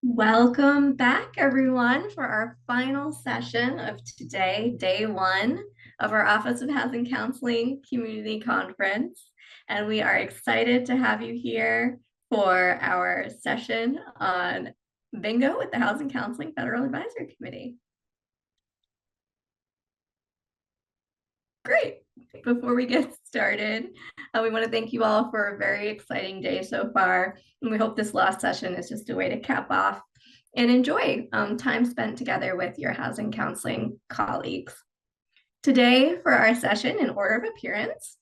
Welcome back, everyone, for our final session of today, day one of our Office of Housing Counseling Community Conference. And we are excited to have you here for our session on bingo with the Housing Counseling Federal Advisory Committee. Great. Before we get started, we want to thank you all for a very exciting day so far. And we hope this last session is just a way to cap off and enjoy time spent together with your housing counseling colleagues. Today, for our session, in order of appearance,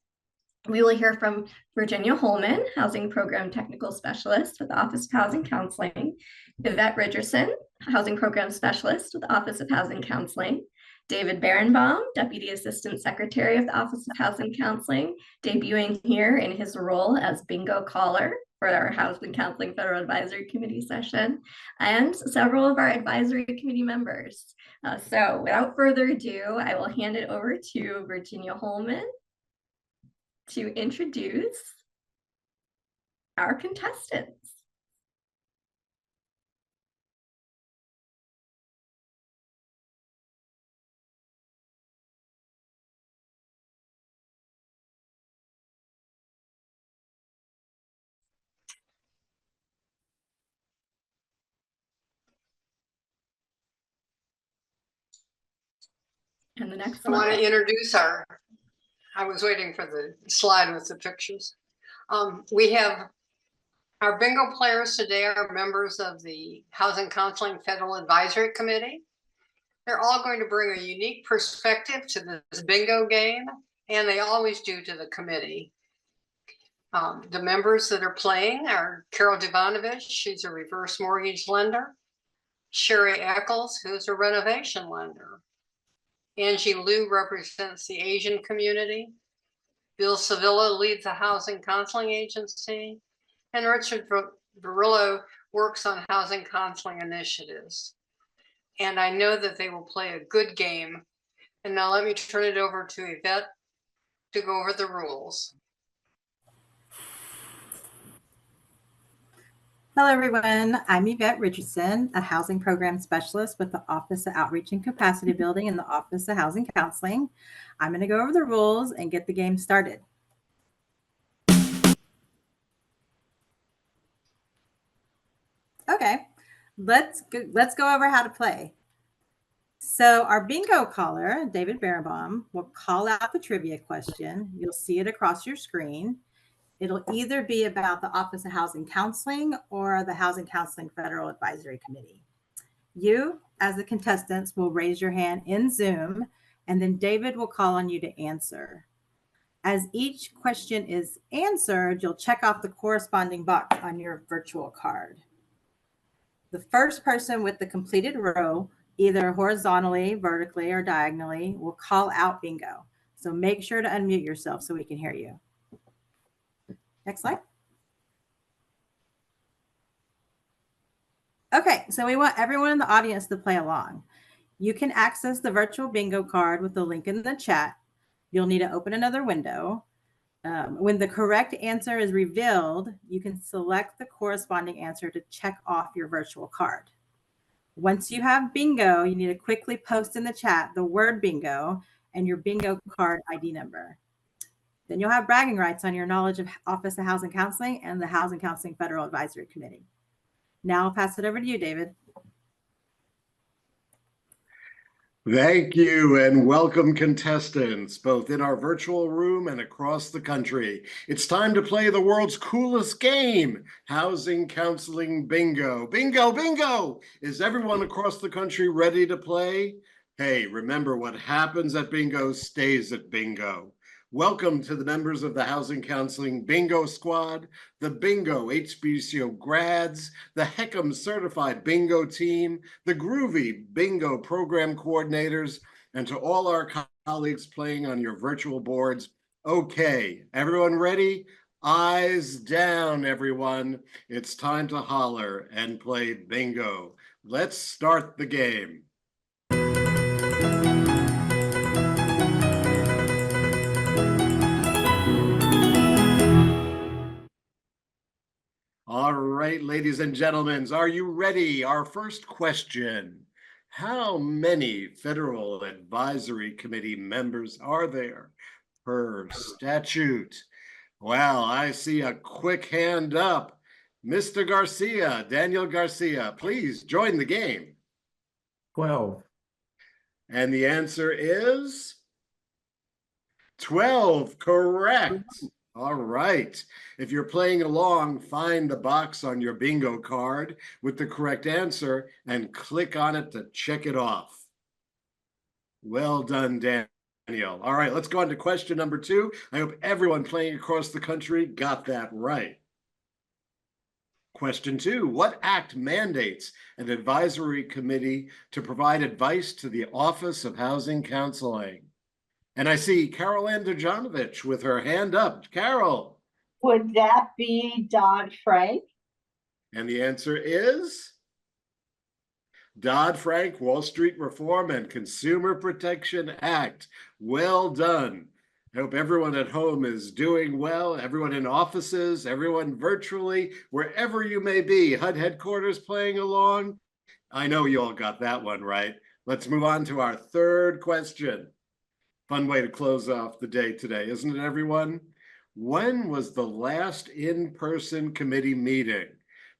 we will hear from Virginia Holman, Housing Program Technical Specialist with the Office of Housing Counseling, Yvette Richardson, Housing Program Specialist with the Office of Housing Counseling, David Berenbaum, Deputy Assistant Secretary of the Office of Housing Counseling, debuting here in his role as bingo caller for our Housing Counseling Federal Advisory Committee session, and several of our advisory committee members. So without further ado, I will hand it over to Virginia Holman to introduce our contestants. And the next I want to introduce I was waiting for the slide with the pictures. We have our bingo players today are members of the Housing Counseling Federal Advisory Committee. They're all going to bring a unique perspective to this bingo game, and they always do to the committee. The members that are playing are Carol Devanovich, she's a reverse mortgage lender. Sherry Eccles, who's a renovation lender. Angie Liu represents the Asian community. Bill Sevilla leads the Housing Counseling Agency. And Richard Varillo works on housing counseling initiatives. And I know that they will play a good game. And now let me turn it over to Yvette to go over the rules. Hello, everyone. I'm Yvette Richardson, a housing program specialist with the Office of Outreach and Capacity Building in the Office of Housing Counseling. I'm going to go over the rules and get the game started. Okay, let's go over how to play. So our bingo caller, David Berenbaum, will call out the trivia question. You'll see it across your screen. It'll either be about the Office of Housing Counseling or the Housing Counseling Federal Advisory Committee. You, as the contestants, will raise your hand in Zoom, and then David will call on you to answer. As each question is answered, you'll check off the corresponding box on your virtual card. The first person with the completed row, either horizontally, vertically, or diagonally, will call out bingo. So make sure to unmute yourself so we can hear you. Next slide. Okay, so we want everyone in the audience to play along. You can access the virtual bingo card with the link in the chat. You'll need to open another window. When the correct answer is revealed, you can select the corresponding answer to check off your virtual card. Once you have bingo, you need to quickly post in the chat the word bingo and your bingo card ID number. Then you'll have bragging rights on your knowledge of Office of Housing Counseling and the Housing Counseling Federal Advisory Committee. Now I'll pass it over to you, David. Thank you and welcome contestants, both in our virtual room and across the country. It's time to play the world's coolest game, Housing Counseling Bingo. Bingo, bingo! Is everyone across the country ready to play? Hey, remember what happens at bingo stays at bingo. Welcome to the members of the Housing Counseling Bingo Squad, the Bingo HBCO grads, the HECM Certified Bingo Team, the Groovy Bingo Program Coordinators, and to all our colleagues playing on your virtual boards. Okay, everyone ready? Eyes down, everyone. It's time to holler and play bingo. Let's start the game. All right, ladies and gentlemen, are you ready? Our first question. How many Federal Advisory Committee members are there per statute? Well, I see a quick hand up. Mr. Garcia, Daniel Garcia, please join the game. 12. And the answer is 12, correct. All right. If you're playing along, find the box on your bingo card with the correct answer and click on it to check it off. Well done, Daniel. All right, let's go on to question number 2. I hope everyone playing across the country got that right. Question 2, what act mandates an advisory committee to provide advice to the Office of Housing Counseling? And I see Carol Ann Dejanovic with her hand up. Carol. Would that be Dodd-Frank? And the answer is Dodd-Frank Wall Street Reform and Consumer Protection Act. Well done. I hope everyone at home is doing well, everyone in offices, everyone virtually, wherever you may be, HUD headquarters playing along. I know you all got that one right. Let's move on to our third question. Fun way to close off the day today, isn't it, everyone? When was the last in-person committee meeting?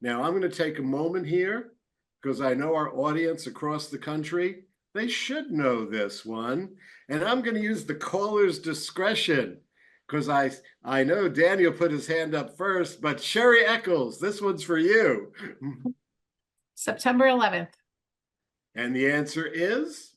Now, I'm going to take a moment here because I know our audience across the country, they should know this one. And I'm going to use the caller's discretion because I know Daniel put his hand up first, but Sherry Eccles, this one's for you. September 11th. And the answer is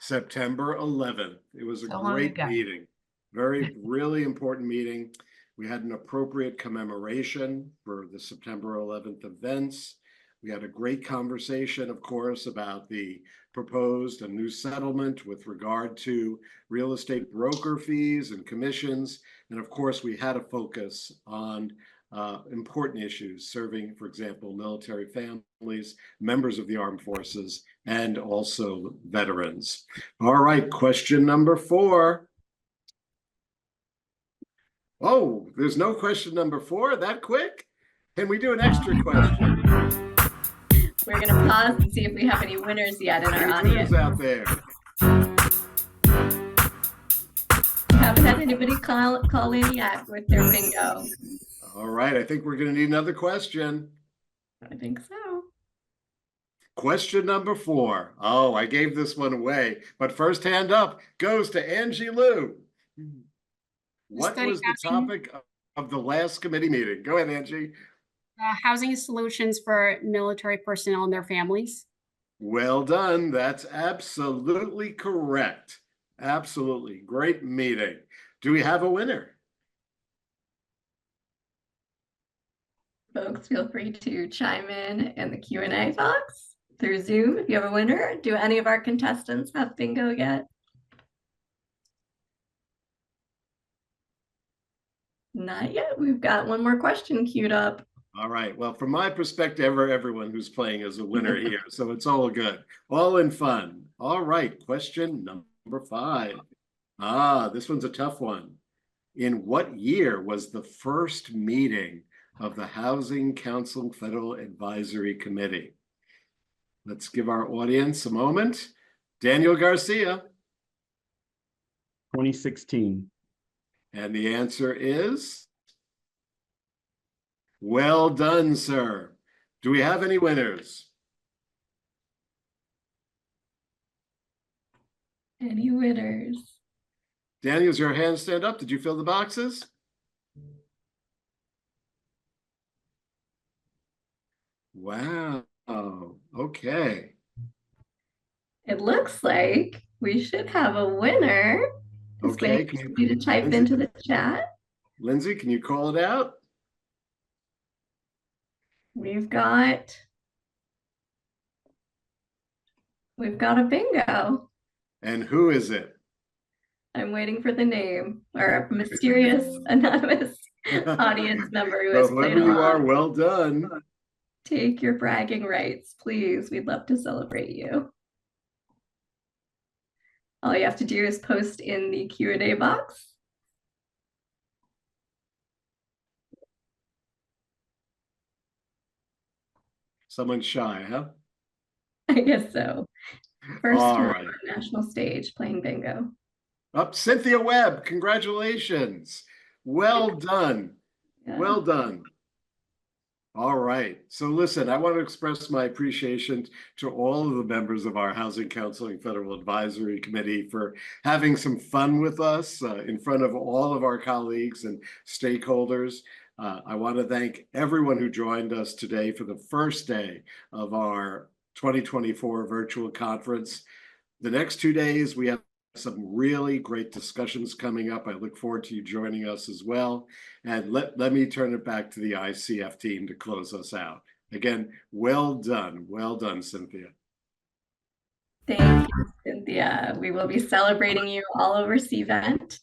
September 11th. It was a great meeting. Really important meeting. We had an appropriate commemoration for the September 11th events. We had a great conversation, of course, about the proposed and new settlement with regard to real estate broker fees and commissions. And of course, we had a focus on important issues serving, for example, military families, members of the armed forces, and also veterans. All right, question number 4. Oh, there's no question number 4 that quick? Can we do an extra question? We're going to pause and see if we have any winners yet in our audience. Out there. We haven't had anybody call in yet with their bingo. All right, I think we're going to need another question. I think so. Question number 4. Oh, I gave this one away, but first hand up goes to Angie Lou. What was the topic of the last committee meeting? Go ahead, Angie. Housing solutions for military personnel and their families. Well done. That's absolutely correct. Absolutely. Great meeting. Do we have a winner? Folks, feel free to chime in the Q&A box through Zoom if you have a winner. Do any of our contestants have bingo yet? Not yet. We've got one more question queued up. All right. Well, from my perspective, everyone who's playing is a winner here. So it's all good. All in fun. All right. Question number 5. This one's a tough one. In what year was the first meeting of the Housing Council Federal Advisory Committee? Let's give our audience a moment. Daniel Garcia. 2016. And the answer is? Well done, sir. Do we have any winners? Any winners? Daniel, is your hand stand up? Did you fill the boxes? Wow. Okay. It looks like we should have a winner. Just Okay. waiting for you to type into the chat. Lindsay, can you call it out? We've got a bingo. And who is it? I'm waiting for the name. Our mysterious anonymous audience member who has played Whoever you are, along. well done. Take your bragging rights, please. We'd love to celebrate you. All you have to do is post in the Q&A box. Someone shy, huh? I guess so. First All time right. on the national stage playing bingo. Up, Cynthia Webb, congratulations. Well done. Yeah. Well done. All right. So listen, I want to express my appreciation to all of the members of our Housing Counseling Federal Advisory Committee for having some fun with us in front of all of our colleagues and stakeholders. I want to thank everyone who joined us today for the first day of our 2024 virtual conference. The next 2 days, we have some really great discussions coming up. I look forward to you joining us as well. And let me turn it back to the ICF team to close us out. Again, well done. Well done, Cynthia. Thank you, Cynthia. We will be celebrating you all over CVent.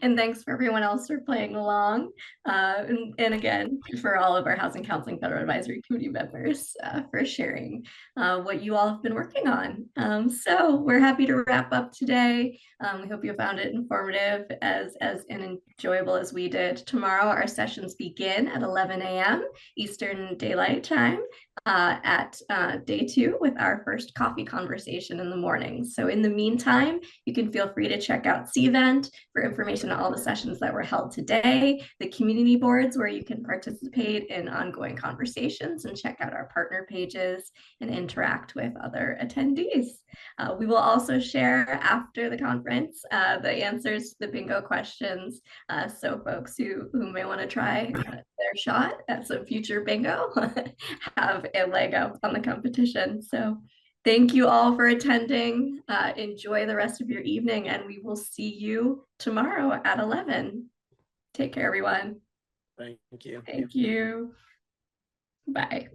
And thanks for everyone else for playing along. And again, for all of our Housing Counseling Federal Advisory Committee members for sharing what you all have been working on. So we're happy to wrap up today. We hope you found it informative as and enjoyable as we did. Tomorrow, our sessions begin at 11 a.m. Eastern Daylight Time. At day 2 with our first coffee conversation in the morning. So in the meantime, you can feel free to check out CVent for information on all the sessions that were held today, the community boards where you can participate in ongoing conversations and check out our partner pages and interact with other attendees. We will also share after the conference the answers to the bingo questions. So folks who may want to try their shot at some future bingo have a leg up on the competition. So thank you all for attending. Enjoy the rest of your evening, and we will see you tomorrow at 11. Take care, everyone. Thank you. Thank you. Bye.